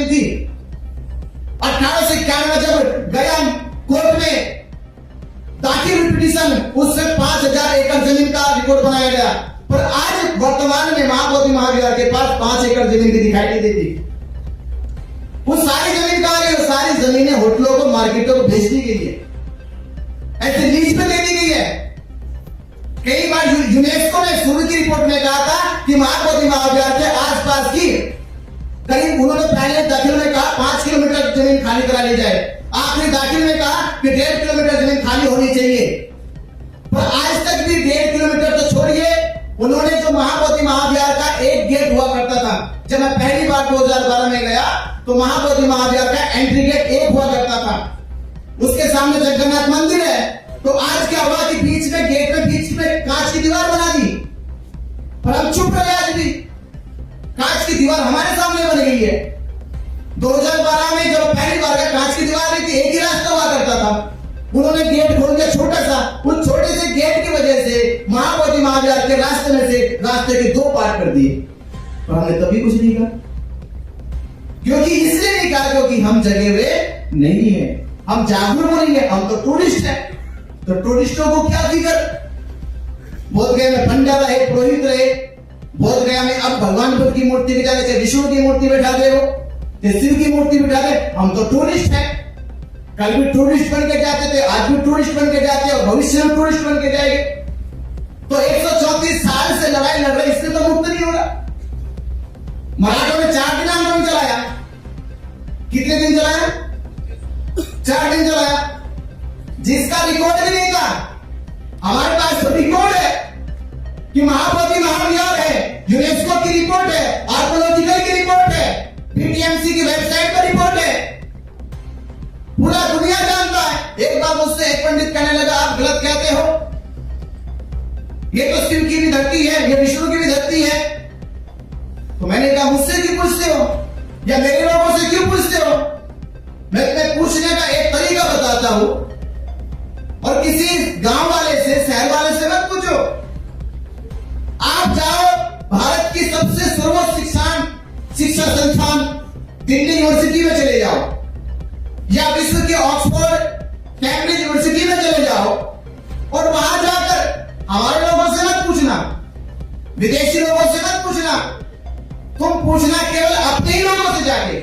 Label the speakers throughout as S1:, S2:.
S1: थी। 1891 जब गया कोर्ट में दाखिल हुई पिटीशन, उसमें 5000 एकड़ जमीन का रिकॉर्ड बनाया गया, पर आज वर्तमान में महाबोधि महाविहार के पास 5 एकड़ जमीन भी दिखाई नहीं देती। वो सारी जमीन कहां गई? वो सारी जमीनें होटलों को, मार्केटों को बेच दी गई है, ऐसे लीज पे दे दी गई है। कई बार यूनेस्को ने शुरू की रिपोर्ट में कहा था कि महाबोधि महाविहार के आसपास की करीब, उन्होंने पहले दाखिल में कहा 5 किलोमीटर जमीन खाली करा ली जाए, आखिरी दाखिल में कहा कि 1.5 किलोमीटर जमीन खाली होनी चाहिए, पर आज तक भी 1.5 किलोमीटर तो छोड़िए। उन्होंने जो महाबोधि महाविहार का एक गेट हुआ करता था, जब मैं पहली बार 2012 में गया तो महाबोधि महाविहार का एंट्री गेट एक हुआ करता था, उसके सामने जगन्नाथ मंदिर है। तो आज क्या हुआ कि बीच में गेट में बीच में कांच की दीवार बना दी, पर हम चुप रहे। आज भी कांच की दीवार हमारे सामने बन गई है। 2012 में जब पहली बार का कांच की दीवार नहीं थी, एक ही रास्ता हुआ करता था, उन्होंने गेट खोल दिया छोटा सा। उस छोटे से गेट की वजह से महाबोधि महाविहार के रास्ते में से रास्ते के 2 पार्ट कर दिए, पर हमने तभी कुछ नहीं कहा। क्योंकि इसलिए नहीं कहा क्योंकि हम जगे हुए नहीं है, हम जागरूक नहीं है, हम तो टूरिस्ट है। तो टूरिस्टों को क्या फिक्र? बोधगया में पंडा रहे, पुरोहित रहे, बोधगया में अब भगवान बुद्ध की मूर्ति बिठा दे, विष्णु की मूर्ति बिठा दे, हो शिव की मूर्ति बिठा दे, हम तो टूरिस्ट हैं। कल भी टूरिस्ट बन के जाते थे, आज भी टूरिस्ट बन के जाते हैं और भविष्य में टूरिस्ट बन के जाएंगे। तो 134 साल से लड़ाई लड़ रहे, इससे तो मुक्त नहीं होगा। मराठों ने 4 दिन आंदोलन चलाया, कितने दिन चलाया? 4 दिन चलाया, जिसका रिकॉर्ड भी नहीं था। हमारे पास तो रिकॉर्ड है कि महाबोधि महाविहार है, यूनेस्को की रिपोर्ट है, आर्कोलॉजिकल की रिपोर्ट है, पीटीएमसी की वेबसाइट पर रिपोर्ट है, पूरा दुनिया जानता है। एक बार मुझसे एक पंडित कहने लगा, आप गलत कहते हो, ये तो शिव की भी धरती है, ये विष्णु की भी धरती है। तो मैंने कहा, मुझसे क्यों पूछते हो या मेरे लोगों से क्यों पूछते हो? मैं पूछने का एक तरीका बताता हूं, और किसी गांव वाले से, शहर वाले से मत पूछो। आप जाओ भारत की सबसे सर्वोच्च शिक्षा संस्थान दिल्ली यूनिवर्सिटी में चले जाओ, या विश्व के ऑक्सफोर्ड, कैम्ब्रिज यूनिवर्सिटी में चले जाओ, और वहां जाकर हमारे लोगों से मत पूछना, विदेशी लोगों से मत पूछना। तुम पूछना केवल अपने ही लोगों से जाके,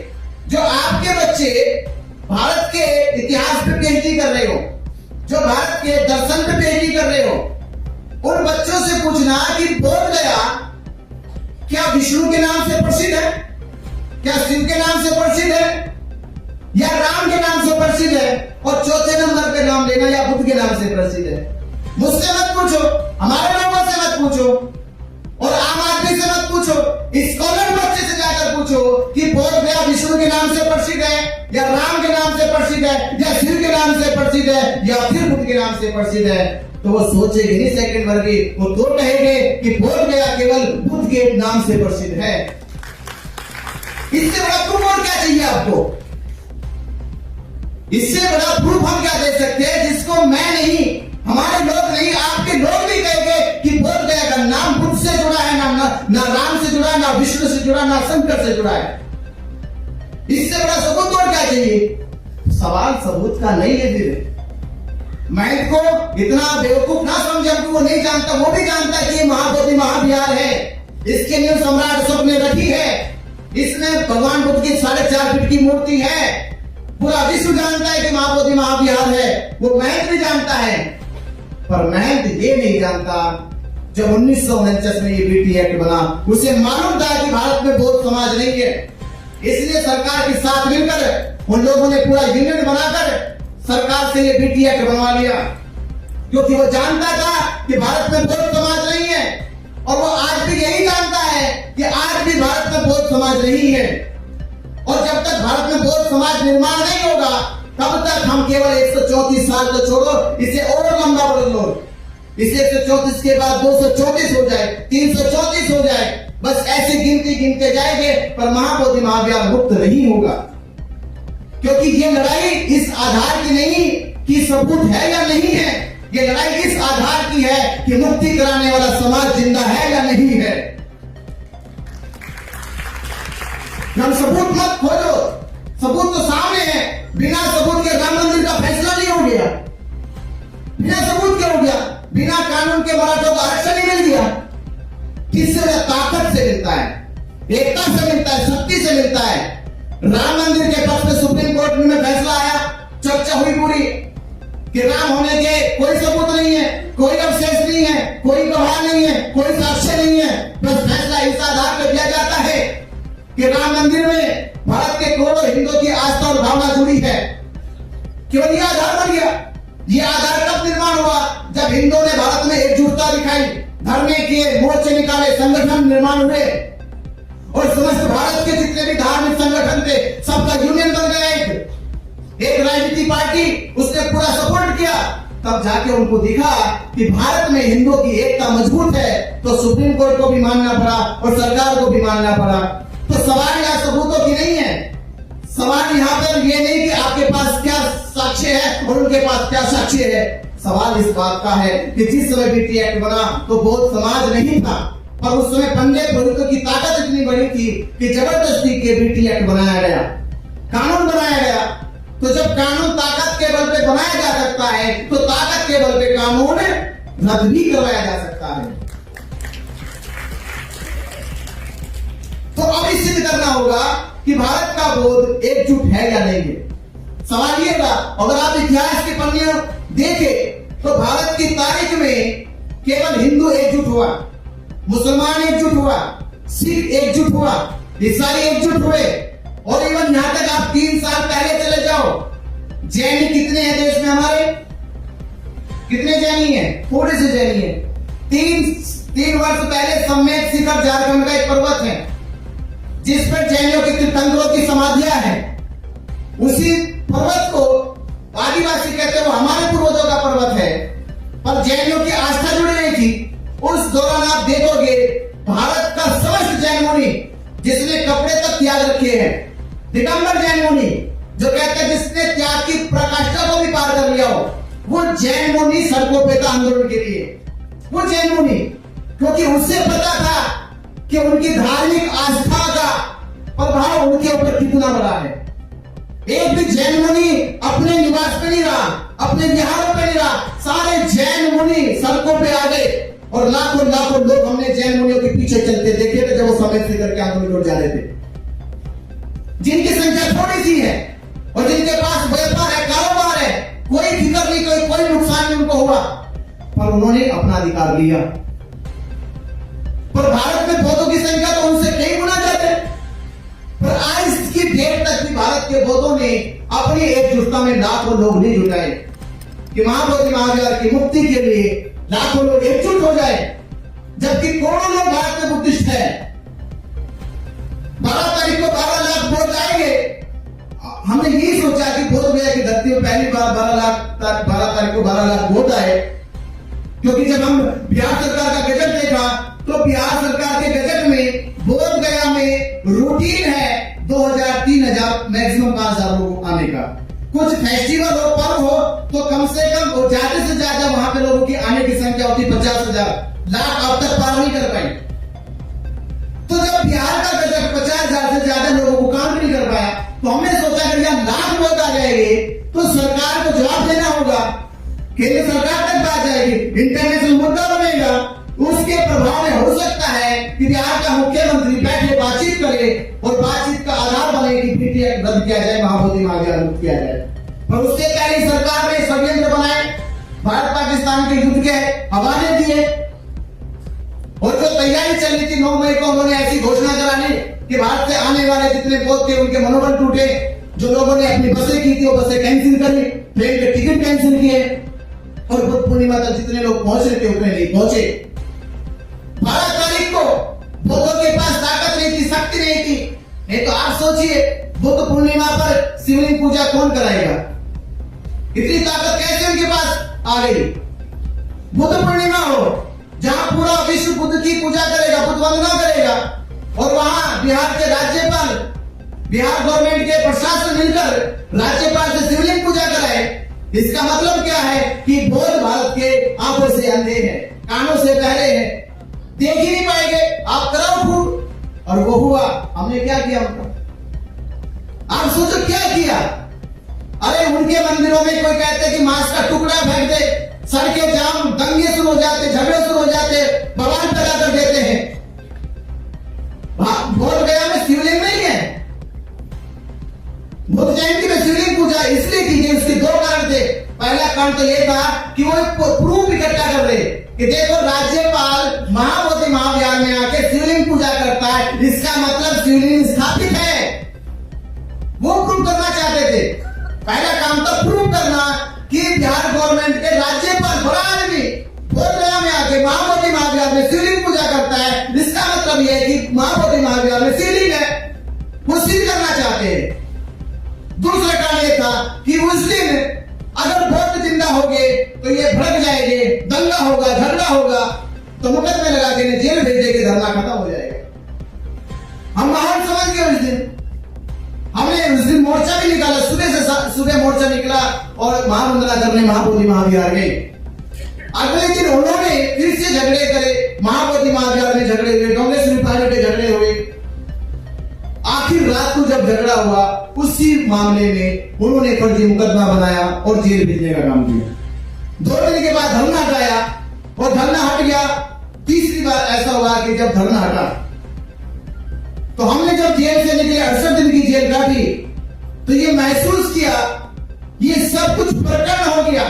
S1: जो आपके बच्चे भारत के इतिहास पे पीएचडी कर रहे हो, जो भारत के दर्शन पे पीएचडी कर रहे हो, उन बच्चों से पूछना कि बोधगया क्या विष्णु के नाम से प्रसिद्ध है, क्या शिव के नाम से प्रसिद्ध है, या राम के नाम से प्रसिद्ध है, और चौथे नंबर पे नाम लेना या बुद्ध के नाम से प्रसिद्ध है। मुझसे मत पूछो, हमारे लोगों से मत पूछो, और आम आदमी से मत पूछो, स्कॉलर बच्चे से जाकर पूछो कि बोधगया विष्णु के नाम से प्रसिद्ध है, या राम के नाम से प्रसिद्ध है, या शिव के नाम से प्रसिद्ध है, या फिर बुद्ध के नाम से प्रसिद्ध है। तो वो सोचेंगे नहीं सेकंड भर भी, वो तो कहेंगे कि बोधगया केवल बुद्ध के नाम से प्रसिद्ध है। इससे बड़ा प्रूफ और क्या चाहिए आपको? इससे बड़ा प्रूफ हम क्या दे सकते हैं, जिसको मैं नहीं, हमारे लोग नहीं, आपके लोग भी कहेंगे कि बोधगया का नाम बुद्ध से जुड़ा है, ना राम से जुड़ा है, ना विष्णु से जुड़ा, ना शंकर से जुड़ा है। इससे बड़ा सबूत और क्या चाहिए? सवाल सबूत का नहीं है। फिर मैं को इतना बेवकूफ ना समझे, वो नहीं जानता, वो भी जानता है कि महाबोधि महाविहार है, इसके लिए सम्राट अशोक ने रखी है, इसमें भगवान बुद्ध की 4.5 फीट की मूर्ति है, पूरा विश्व जानता है कि महाबोधि महाविहार है, वो महंत भी जानता है। पर महंत ये नहीं जानता, जब 1949 में ये बीटी एक्ट बना, उसे मालूम था कि भारत में बौद्ध समाज नहीं है, इसलिए सरकार के साथ मिलकर उन लोगों ने पूरा यूनियन बनाकर सरकार से ये बीटी एक्ट बनवा लिया, क्योंकि वो जानता था कि भारत में बौद्ध समाज नहीं है, और वो आज भी यही जानता है कि आज भी भारत में बौद्ध समाज नहीं है। और जब तक भारत में बौद्ध समाज निर्माण नहीं होगा, तब तक हम केवल 134 साल तो छोड़ो, इसे और लंबा बदल लो, इसे 134 के बाद 234 हो जाए, 334 हो जाए, बस ऐसी गिनती गिनते जाएंगे, पर महाबोधि महाविहार मुक्त नहीं होगा। क्योंकि ये लड़ाई इस आधार की नहीं कि सबूत है या नहीं है, ये लड़ाई इस आधार की है कि मुक्ति कराने वाला समाज जिंदा है या नहीं है। हम सबूत मत खोजो, सबूत तो सामने है। बिना सबूत के राम मंदिर का फैसला नहीं हो गया। बिना सबूत के हो गया। बिना कानून के मराठों को आरक्षण नहीं मिल गया। किससे? ताकत से मिलता है, एकता से मिलता है, शक्ति से मिलता है। राम मंदिर के पक्ष में सुप्रीम कोर्ट में फैसला आया, चर्चा हुई पूरी कि राम होने के कोई सबूत नहीं है, कोई अवशेष नहीं है, कोई गवाह नहीं है, कोई साक्ष्य नहीं है। बस फैसला इस आधार पर दिया जाता है कि राम मंदिर में भारत के करोड़ों हिंदुओं की आस्था और भावना जुड़ी है। केवल यह आधार बन गया। यह आधार कब निर्माण हुआ? जब हिंदुओं ने भारत में एकजुटता दिखाई, धरने किए, मोर्चे निकाले, संगठन निर्माण हुए और समस्त भारत के जितने भी धार्मिक संगठन थे सबका यूनियन बन गया। एक राजनीतिक पार्टी, उसने पूरा सपोर्ट किया। तब जाके उनको दिखा कि भारत में हिंदुओं की एकता मजबूत है, तो सुप्रीम कोर्ट को भी मानना पड़ा और सरकार को भी मानना पड़ा। तो सवाल यहाँ सबूतों की नहीं है। सवाल यहाँ पर ये नहीं कि आपके पास क्या साक्ष्य है और उनके पास क्या साक्ष्य है। सवाल इस बात का है कि जिस समय बीटी एक्ट बना तो बौद्ध समाज नहीं था, पर उस समय पंडित प्रभुत्व की ताकत इतनी बड़ी थी कि जबरदस्ती के बीटी एक्ट बनाया गया, कानून बनाया गया। तो जब कानून ताकत के बल पे बनाया जा सकता है तो ताकत के बल पे कानून रद्द भी करवाया जा सकता है। तो अब इस सिद्ध करना होगा कि भारत का बौद्ध एकजुट है या नहीं है। सवाल ये था, अगर आप इतिहास के पन्ने देखें तो भारत की तारीख में केवल हिंदू एकजुट हुआ, मुसलमान एकजुट हुआ, सिख एकजुट हुआ, ईसाई एकजुट हुए। और इवन यहां तक आप 3 साल पहले चले जाओ, जैनी कितने हैं देश में हमारे? कितने जैनी हैं? थोड़े से जैनी हैं। 3 वर्ष पहले सम्मेद शिखर झारखंड का एक पर्वत है जिस पर जैनियों की तीर्थंकरों की समाधियां हैं। उसी पर्वत को आदिवासी कहते हैं, वो हमारे पूर्वजों का पर्वत है, पर जैनियों की आस्था जुड़ी नहीं थी। उस दौरान आप देखोगे भारत का समस्त जैन मुनि जिसने कपड़े तक त्याग रखे हैं, दिगंबर जैन मुनि जो कहते हैं जिसने त्याग की प्रकाष्ठा को भी पार कर लिया हो, वो जैन मुनि सड़कों पे था आंदोलन के लिए। वो जैन मुनि, क्योंकि उससे पता था कि उनकी धार्मिक आस्था का प्रभाव उनके ऊपर कितना बड़ा है। एक भी जैन मुनि अपने निवास पे नहीं रहा, अपने विहारों पे नहीं रहा, सारे जैन मुनि सड़कों पे आ गए और लाखों लाखों लोग हमने जैन मुनियों के पीछे चलते देखे थे जब वो समय से करके आंदोलन लौट जा रहे थे। जिनकी संख्या थोड़ी सी है और जिनके पास व्यापार है, कारोबार है, कोई फिक्र नहीं, कोई नुकसान नहीं उनको हुआ, पर उन्होंने अपना अधिकार लिया। पर भारत में बौद्धों की संख्या तो उनसे कई गुना ज्यादा है, पर आज की डेट तक भी भारत के बौद्धों ने अपनी एकजुटता में लाखों लोग नहीं जुटाए कि महाबोधि महावीर की मुक्ति के लिए लाखों लोग एकजुट हो जाए, जबकि करोड़ों लोग भारत में बुद्धिस्ट है। 12 तारीख को 12 लाख वोट आएंगे। हमने यही सोचा कि बोध गया की धरती में पहली बार 12 तारीख को 12 लाख वोट आए, क्योंकि जब हम बिहार सरकार का गजट देखा तो बिहार सरकार के गजट में बोध गया में रूटीन है 2000-3000 मैक्सिमम 5000 लोग आने का। कुछ फेस्टिवल हो, पर्व हो तो कम से कम ज्यादा से ज्यादा वहां पे लोगों की आने की संख्या होती 50,000, लाख अब तक पार नहीं कर पाई। तो जब बिहार का बजट 50,000 से ज्यादा लोगों को काम नहीं कर पाया तो हमने सोचा कि यहां लाख वोट आ जाएंगे तो सरकार को जवाब देना होगा, केंद्र सरकार तक बात जाएगी, इंटरनेशनल मुद्दा बनेगा। उसके प्रभाव में हो सकता है कि बिहार का मुख्यमंत्री बैठे बातचीत करे और बातचीत का आधार बने कि बीटी एक्ट रद्द किया जाए, महाबोधि महावीर मुक्त किया जाए। पर उसके पहले सरकार ने षड्यंत्र बनाए, भारत पाकिस्तान के युद्ध के हवाले दिए और जो तैयारी चल रही थी 9 मई को उन्होंने ऐसी घोषणा करा ली कि भारत से आने वाले जितने बौद्ध थे उनके मनोबल टूटे। जो लोगों ने अपनी बसें की थी वो बसें कैंसिल करी, ट्रेन के टिकट कैंसिल किए और बुद्ध पूर्णिमा तक जितने लोग पहुंच रहे थे उतने नहीं पहुंचे। 12 तारीख को बौद्धों के पास ताकत नहीं थी, शक्ति नहीं थी। नहीं तो आप सोचिए बुद्ध पूर्णिमा पर शिवलिंग पूजा कौन कराएगा? इतनी ताकत कैसे उनके पास आ गई? बुद्ध पूर्णिमा हो जहां पूरा विश्व बुद्ध की पूजा करेगा, बुद्ध वंदना करेगा और वहां बिहार के राज्यपाल, बिहार गवर्नमेंट के प्रशासन मिलकर राज्यपाल से शिवलिंग पूजा कराए। इसका मतलब क्या है कि बौद्ध भारत के आंखों से अंधे हैं, कानों से बहरे हैं, देख ही नहीं पाएंगे। आप कराओ फूट और वो हुआ, हमने क्या किया उनका? आप सोचो क्या किया। अरे उनके मंदिरों में कोई कहते कि मांस का टुकड़ा फेंक दे, सड़कें जाम, दंगे शुरू हो जाते, झगड़े शुरू हो जाते, बवाल पैदा कर देते हैं। बोध गया में शिवलिंग नहीं है। बुद्ध जयंती में शिवलिंग पूजा इसलिए की गई, उसके दो कारण थे। पहला कारण तो यह था कि वो प्रूफ इकट्ठा कर रहे कि देखो राज्यपाल महाबोधि महाविहार में आके शिवलिंग पूजा करता है, इसका मतलब शिवलिंग स्थापित है। वो प्रूफ करना चाहते थे। पहला काम था प्रूफ करना कि बिहार गवर्नमेंट के राज्यपाल बड़ा आदमी बोध गया में आके महाबोधि महाविहार में शिवलिंग पूजा करता है, इसका मतलब यह है कि महाबोधि महाविहार में शिवलिंग है। वो सिद्ध करना चाहते हैं। दूसरा कारण यह था कि उस दिन अगर भक्त जिंदा हो गए तो ये भड़क जाएंगे, दंगा होगा, झगड़ा होगा, तो मुकदमे लगा के जेल भेज देंगे, धरना खत्म हो जाएगा। हम महान समझ गए उस दिन। हमने उस दिन मोर्चा भी निकाला, सुबह मोर्चा निकला और महावंदना करने महाबोधि महाविहार गए। अगले दिन उन्होंने फिर से झगड़े करे, महाबोधि महाविहार में झगड़े हुए, कांग्रेस म्युनिसिपैलिटी के झगड़े हुए। आखिर रात को जब झगड़ा हुआ उसी मामले में उन्होंने फर्जी मुकदमा बनाया और जेल भेजने का काम किया। 2 दिन के बाद धरना हटाया और धरना हट गया। तीसरी बार ऐसा हुआ कि जब धरना हटा तो हमने जब जेल से निकले 68 दिन की जेल काटी तो ये महसूस किया ये सब कुछ प्रकट हो गया।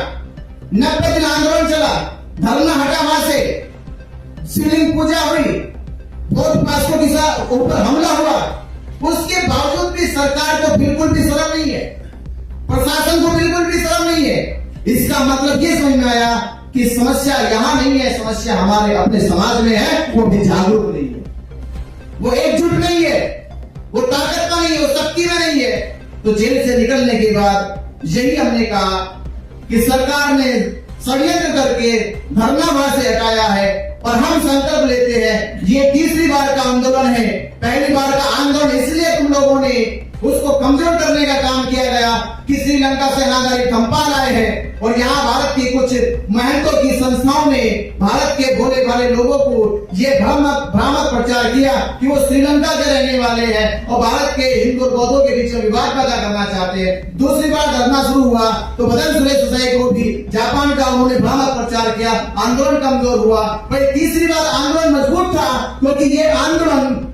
S1: 90 दिन आंदोलन चला, धरना हटा, वहां से शिवलिंग पूजा हुई, बहुत पासों के ऊपर हमला हुआ, उसके बावजूद भी सरकार को बिल्कुल भी शर्म नहीं है, प्रशासन को बिल्कुल भी शर्म नहीं है। इसका मतलब ये समझ में आया कि समस्या यहां नहीं है, समस्या हमारे अपने समाज में है। वो भी जागरूक नहीं है, वो एकजुट नहीं है, वो ताकत में नहीं है, वो शक्ति में नहीं है। तो जेल से निकलने के बाद यही हमने कहा कि सरकार ने षड्यंत्र करके धरना वहां से हटाया है और हम संकल्प लेते हैं ये तीसरी बार का आंदोलन है। पहली बार का आंदोलन इसलिए तुम लोगों ने उसको कमजोर करने का काम किया गया कि श्रीलंका से नागरिक थम्पाल आए हैं और यहाँ भारत की कुछ महंतों की संस्थाओं ने भारत के भोले भाले लोगों को ये भ्रामक प्रचार किया कि वो श्रीलंका के रहने वाले हैं और भारत के हिंदू और बौद्धों के बीच में विवाद पैदा करना चाहते हैं। दूसरी बार धरना शुरू हुआ तो बदन सुरेश देसाई को भी जापान का उन्होंने भ्रामक प्रचार किया, आंदोलन कमजोर हुआ। पर तीसरी बार आंदोलन मजबूत था क्योंकि ये आंदोलन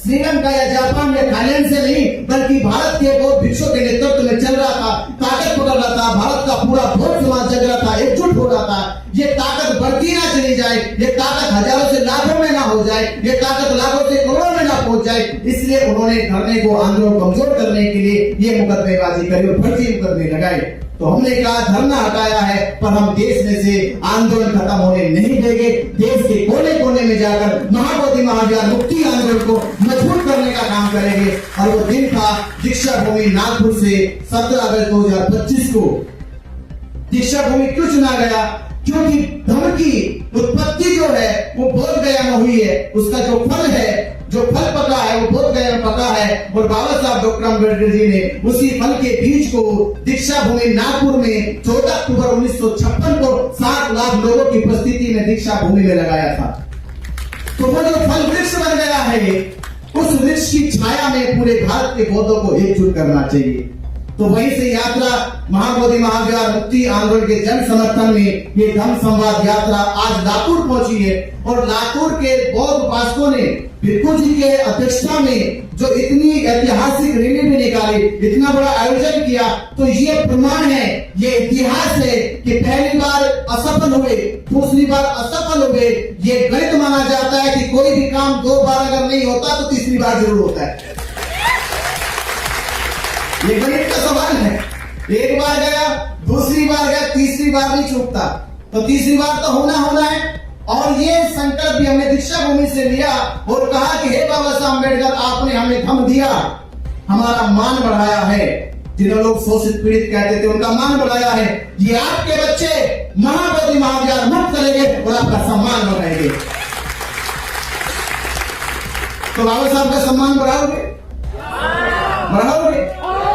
S1: श्रीलंका या जापान या थाईलैंड से नहीं बल्कि भारत के बौद्ध भिक्षुओं के नेतृत्व में चल रहा था, ताकत पकड़ रहा था, भारत का पूरा बौद्ध समाज जग रहा था, एकजुट हो रहा था। ये ताकत बढ़ती ना चली जाए, ये ताकत हजारों से लाखों में ना हो जाए, ये ताकत लाखों से करोड़ों में ना पहुंच जाए, इसलिए उन्होंने धरने को आंदोलन कमजोर करने के लिए ये मुकदमेबाजी करी और फर्जी मुकदमे लगाए। तो हमने कहा धरना हटाया है पर हम देश में से आंदोलन खत्म होने नहीं देंगे। देश के कोने कोने में जाकर महाबोधि महाविहार मुक्ति आंदोलन को मजबूत करने का काम करेंगे। और वो दिन था दीक्षा भूमि नागपुर से 17 अगस्त 2025 को। दीक्षा भूमि क्यों चुना गया? क्योंकि धर्म की उत्पत्ति जो है वो बोध गया में हुई है, उसका जो फल है, जो फल पका है वो बोध गया में पका है और बाबा साहब डॉक्टर अम्बेडकर जी ने उसी फल के बीज को दीक्षा भूमि नागपुर में 14 अक्टूबर 1956 को 7 लाख लोगों की उपस्थिति में दीक्षा भूमि में लगाया था। तो वो जो फल वृक्ष बन गया है उस वृक्ष की छाया में पूरे भारत के बौद्धों को एकजुट करना चाहिए। तो वहीं से यात्रा महाबोधि महाविहार मुक्ति आंदोलन के जन समर्थन में ये धम्म संवाद यात्रा आज लातूर पहुंची है और लातूर के बौद्ध उपासकों ने भिक्खु जी के अध्यक्षता में जो इतनी ऐतिहासिक रैली भी निकाली, इतना बड़ा आयोजन किया, तो ये प्रमाण है, ये इतिहास है कि पहली बार असफल हुए, दूसरी बार असफल हुए। ये गणित माना जाता है कि कोई भी काम 2 बार अगर नहीं होता तो तीसरी बार जरूर होता है। ये गणित का सवाल है, एक बार गया, दूसरी बार गया, तीसरी बार नहीं चूकता, तो तीसरी बार तो होना है। और ये संकल्प भी हमने दीक्षा भूमि से लिया और कहा कि हे बाबा साहब अम्बेडकर, आपने हमें धम्म दिया, हमारा मान बढ़ाया है। जिन्हें लोग शोषित पीड़ित कहते थे उनका मान बढ़ाया है। ये आपके बच्चे महाबोधि महाविहार मुक्त करेंगे और आपका सम्मान बढ़ाएंगे। तो बाबा साहब का सम्मान बढ़ाओगे?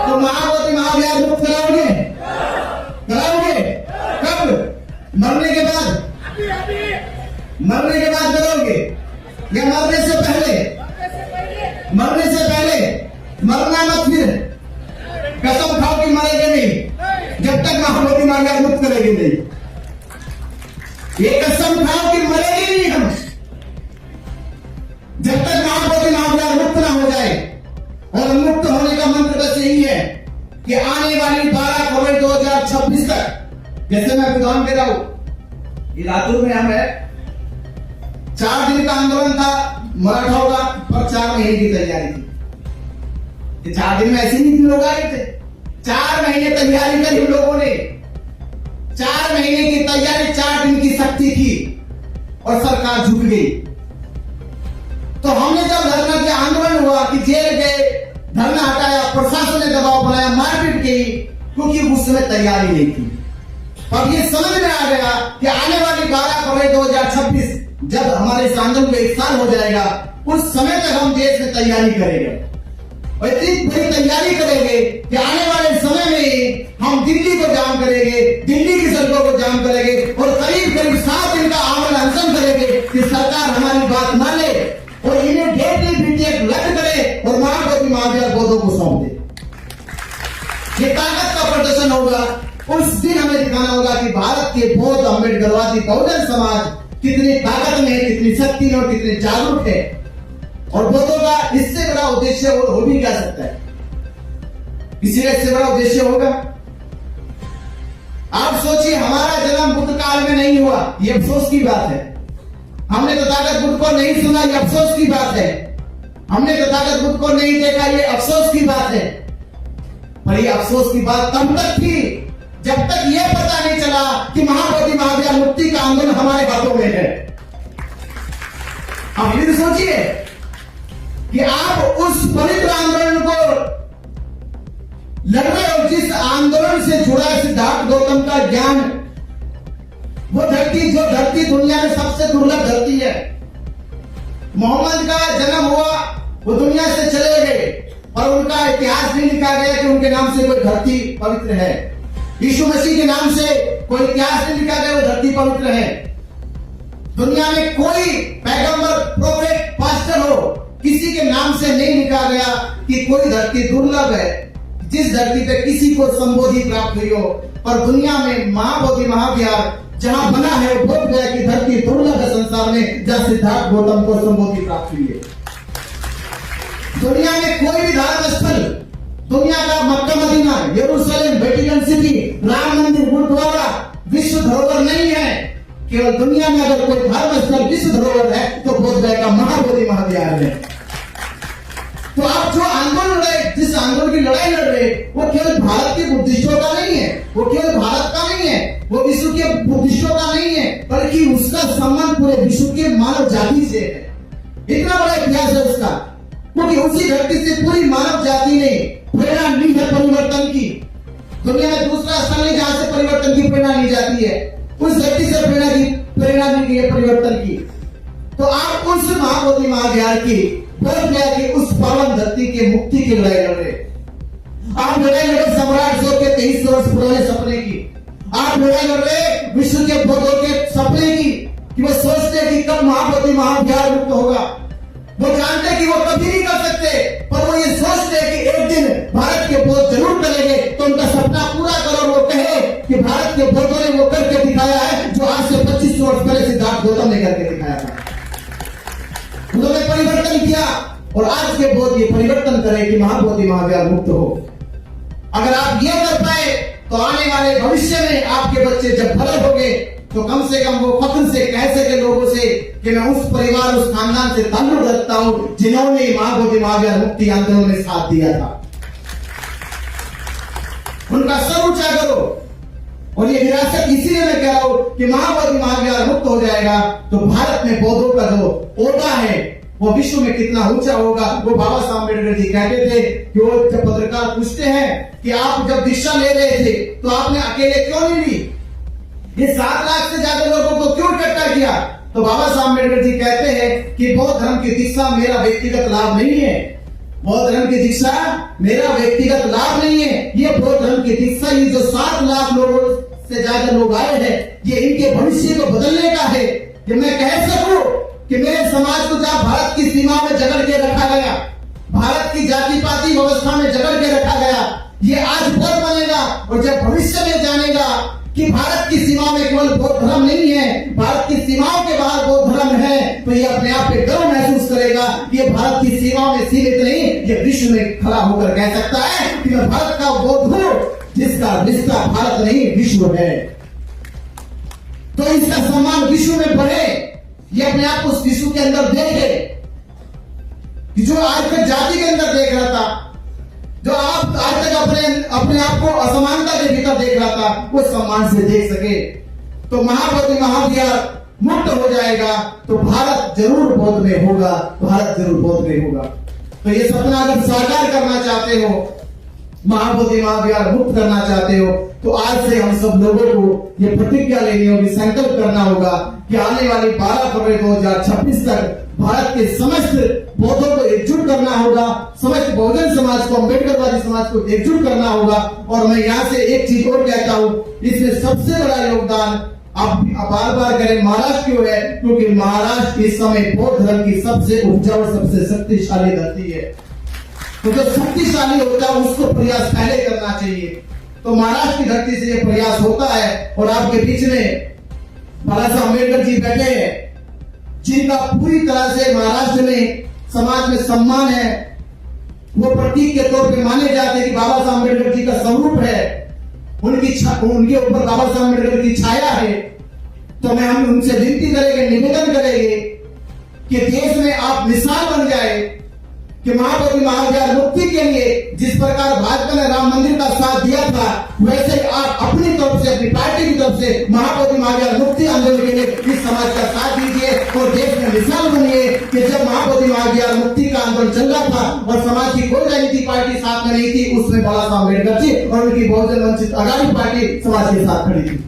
S1: तो महाबोधि महाविहार मुक्त कराओगे? कब? मरने के बाद? मरने के बाद करोगे या मरने से पहले? मरने से पहले। मरना मत फिर कसम महाविहार मुक्त करेंगे नहीं। ये कसम खाओ कि मरेंगे नहीं हम जब तक महाबोधि महाविहार मुक्त ना हो जाए। और मुक्त होने का मंत्र बस यही है कि आने वाली 12 फरवरी 2026 तक, जैसे मैं विद्वान कह रहा हूं, ये लातूर में हम है, 4 दिन का आंदोलन था मराठाओं का, और 4 महीने की तैयारी थी। 4 दिन में ऐसे नहीं लोग आए थे, 4 महीने तैयारी करी हम लोगों ने। 4 महीने की तैयारी, 4 दिन की शक्ति थी और सरकार झुक गई। तो हमने जब धरना के आंदोलन हुआ कि जेल गए, धरना हटाया, प्रशासन ने दबाव बनाया, मारपीट की, क्योंकि उस समय तैयारी नहीं थी। अब ये समझ में आ गया कि आने वाली 12 फरवरी 2026 जब हमारे इस आंदोलन को 1 साल हो जाएगा, उस समय तक हम देश में तैयारी करेंगे और इतनी बड़ी तैयारी करेंगे कि आने वाले समय में हम दिल्ली को जाम करेंगे, दिल्ली की सड़कों को जाम करेंगे और करीब करीब 7 दिन का आमरण अनशन करेंगे कि सरकार हमारी बात माने और इन्हें बीटीएस रद्द करे और महाबोधि महाविहार बौद्धों को सौंप दे। ये ताकत का प्रदर्शन होगा। उस दिन हमें दिखाना होगा कि भारत के बौद्ध अम्बेडकरवादी बहुजन समाज कितनी ताकत में है, कितनी शक्ति में और कितने जागरूक है। और बौद्धों का इससे बड़ा उद्देश्य और हो भी क्या सकता है? इसलिए इससे बड़ा उद्देश्य होगा। आप सोचिए, हमारा जन्म बुद्ध काल में नहीं हुआ, ये अफसोस की बात है। हमने तथागत बुद्ध को नहीं सुना, ये अफसोस की बात है। हमने तथागत बुद्ध को नहीं देखा, ये अफसोस की बात है। पर ये अफसोस की बात तब तक थी जब तक ये पता नहीं चला कि महाबोधि महाविहार मुक्ति का आंदोलन हमारे हाथों में है। अब ये सोचिए कि आप उस पवित्र आंदोलन को लड़ रहे हो, जिस आंदोलन से जुड़ा सिद्धार्थ गौतम का ज्ञान, वो धरती जो धरती दुनिया में सबसे दुर्लभ धरती है। मोहम्मद का जन्म हुआ, वो दुनिया से चले गए और उनका इतिहास भी लिखा गया कि उनके नाम से कोई धरती पवित्र है। यीशु मसीह के नाम से कोई इतिहास नहीं लिखा गया, वो धरती पवित्र है। दुनिया में कोई पैगंबर, प्रोफेट, पास्टर हो, किसी के नाम से नहीं लिखा गया कि कोई धरती दुर्लभ है जिस धरती पे किसी को संबोधि प्राप्त हुई हो। पर दुनिया में महाबोधि महाविहार जहां बना है, बोध गया कि धरती दुर्लभ है संसार में, जहां सिद्धार्थ गौतम को संबोधि प्राप्त हुई है। दुनिया में कोई भी धार्मिक स्थल, दुनिया का मक्का मदीना, यरूशलेम, वेटिकन सिटी, राम मंदिर, गुरुद्वारा विश्व धरोहर नहीं है। केवल दुनिया में अगर कोई धर्म स्थल विश्व धरोहर है तो बोध गया का महाबोधि महाविहार है। तो आप जो आंदोलन लड़े, जिस आंदोलन की लड़ाई लड़ रहे, वो केवल भारत के बुद्धिस्टों का नहीं है, वो केवल भारत का नहीं है, वो विश्व के बुद्धिस्टों का नहीं है, बल्कि उसका संबंध पूरे विश्व के मानव जाति से है। इतना बड़ा इतिहास है उसका, क्योंकि उसी धरती से पूरी मानव जाति ने प्रेरणा ली है परिवर्तन की। दुनिया में दूसरा स्थल नहीं जहां से परिवर्तन की प्रेरणा ली जाती है, उस धरती से प्रेरणा ली गई है परिवर्तन की। तो आप उस महाबोधि महाविहार की बोध गया कि उस पावन धरती के मुक्ति की लड़ाई लड़ रहे। आप लड़ाई लड़े सम्राट अशोक के 23 वर्ष पुराने सपने की। आप लड़ाई लड़ रहे विश्व के बौद्धों के सपने की, कि वो सोचते कि कब महाबोधि महाविहार मुक्त होगा। वो जानते कि वो कभी नहीं कर सकते, पर वो ये सोचते कि एक दिन भारत के बौद्ध जरूर करेंगे, तो उनका सपना पूरा करो और वो कहे कि भारत के बौद्धों ने वो करके दिखाया है जो आज से 25 वर्ष पहले सिद्धार्थ गौतम ने करके दिखाया था। उन्होंने परिवर्तन किया और आज के बौद्ध ये परिवर्तन करें कि महाबोधि महाविहार मुक्त हो। अगर आप ये कर पाए तो आने वाले भविष्य में आपके बच्चे जब बड़े होंगे तो कम से कम वो फख्र से कह सके लोगों से कि मैं उस परिवार, उस खानदान से ताल्लुक रखता हूं जिन्होंने महाबोधि महाविहार मुक्ति आंदोलन में साथ दिया था। उनका सर ऊंचा करो। और ये विरासत इसीलिए मैं कह रहा हूं कि महाबोधि महाविहार मुक्त हो जाएगा तो भारत में बौद्धों का जो ओटा है वो विश्व में कितना ऊंचा होगा। वो बाबा साहब अम्बेडकर जी कहते थे कि वो जब पत्रकार पूछते हैं कि आप जब दीक्षा ले रहे थे तो आपने अकेले क्यों नहीं ली, ये 7 लाख से ज्यादा लोगों को क्यों इकट्ठा किया? तो बाबा साहब अम्बेडकर जी कहते हैं कि बौद्ध धर्म की दीक्षा मेरा व्यक्तिगत लाभ नहीं है। बौद्ध धर्म की दीक्षा मेरा व्यक्तिगत लाभ नहीं है। ये बौद्ध धर्म की दीक्षा ही जो 7 लाख लोगों से ज्यादा लोग आए हैं, ये इनके भविष्य को बदलने का है। कि मैं कह सकूं कि मेरे समाज को जहां भारत की सीमा में जकड़ के रखा गया, भारत की जाति पाति व्यवस्था में जकड़ के रखा गया, ये आज बौद्ध बनेगा और जब भविष्य में जानेगा कि भारत की सीमा में केवल बौद्ध धर्म नहीं है, भारत की सीमाओं के बाहर बौद्ध धर्म है, तो ये अपने आप पे गर्व महसूस करेगा कि ये भारत की सीमाओं में सीमित नहीं, ये विश्व में खड़ा होकर कह सकता है कि मैं भारत का बौद्ध हूं, जिसका रिश्ता भारत नहीं विश्व है। तो इसका सम्मान विश्व में बढ़े, ये अपने आप को उस विश्व के अंदर देखे कि जो आज तक जाति के अंदर देख रहा था, जो आप आज तक अपने आप को असमानता के भीतर देख रहा था, वो सम्मान से देख सके। तो महाबोधि महाविहार मुक्त हो जाएगा तो भारत जरूर बौद्ध में होगा, भारत जरूर बौद्ध में होगा। तो ये सपना अगर साकार करना चाहते हो, महाबोधि महाविहार मुक्त करना चाहते हो, तो आज से हम सब लोगों को ये प्रतिज्ञा लेनी होगी, संकल्प करना होगा कि आने वाली 12 फरवरी 2026 तक भारत के समस्त बौद्धों को एकजुट करना होगा, समस्त बहुजन समाज को, अम्बेडकरवादी समाज को एकजुट करना होगा। और मैं यहाँ से एक चीज और कहता हूँ, इसमें सबसे बड़ा योगदान आप बार बार करें महाराष्ट्र क्यों है, क्योंकि महाराष्ट्र इस समय बौद्ध धर्म की सबसे उपजाऊ और सबसे शक्तिशाली धरती है। तो जो शक्तिशाली होता है उसको प्रयास पहले करना चाहिए। तो महाराष्ट्र की धरती से ये प्रयास होता है। और आपके बीच में बाबा साहब अम्बेडकर जी बैठे हैं, जिनका पूरी तरह से महाराष्ट्र में समाज में सम्मान है, वो प्रतीक के तौर पे माने जाते हैं कि बाबा साहब अम्बेडकर जी का स्वरूप है, उनके ऊपर बाबा साहब अम्बेडकर की छाया है। तो मैं हम उनसे विनती करेंगे, निवेदन करेंगे कि देश में आप मिसाल बन जाए कि महाबोधि महाविहार मुक्ति के लिए जिस प्रकार भाजपा ने राम मंदिर का साथ दिया था, वैसे आप अपनी तरफ से, अपनी पार्टी की तरफ से महाबोधि महाविहार मुक्ति आंदोलन के लिए इस समाज का साथ दीजिए और देश में मिसाल बनिए कि जब महाबोधि महाविहार मुक्ति का आंदोलन चल रहा था और समाज की कोई राजनीतिक पार्टी साथ में नहीं थी, उसमें बाबा साहब अम्बेडकर जी और उनकी बहुजन वंचित आघाड़ी पार्टी समाज के साथ खड़ी थी।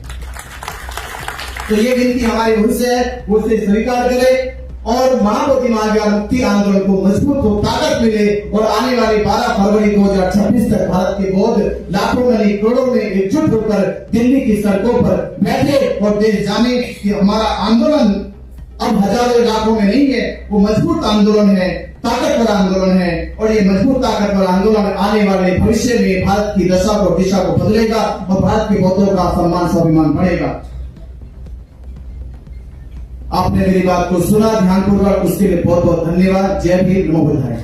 S1: तो ये विनती हमारी उनसे है, उसे स्वीकार करें और महाबोधि महाविहार मुक्ति आंदोलन को मजबूत हो, ताकत मिले और आने वाली 12 फरवरी 2026 तक भारत के बौद्ध लाखों में नहीं करोड़ों में एकजुट होकर दिल्ली की सड़कों पर बैठे और देश जाने कि हमारा आंदोलन अब हजारों लाखों में नहीं है, वो मजबूत आंदोलन है, ताकतवर आंदोलन है। और ये मजबूत ताकतवर आंदोलन आने वाले भविष्य में भारत की दशा को, दिशा को बदलेगा और भारत के बौद्धों का सम्मान स्वाभिमान बढ़ेगा। आपने मेरी बात को सुना ध्यानपूर्वक, उसके लिए बहुत बहुत धन्यवाद। जय भीम, नमो बुद्धाय।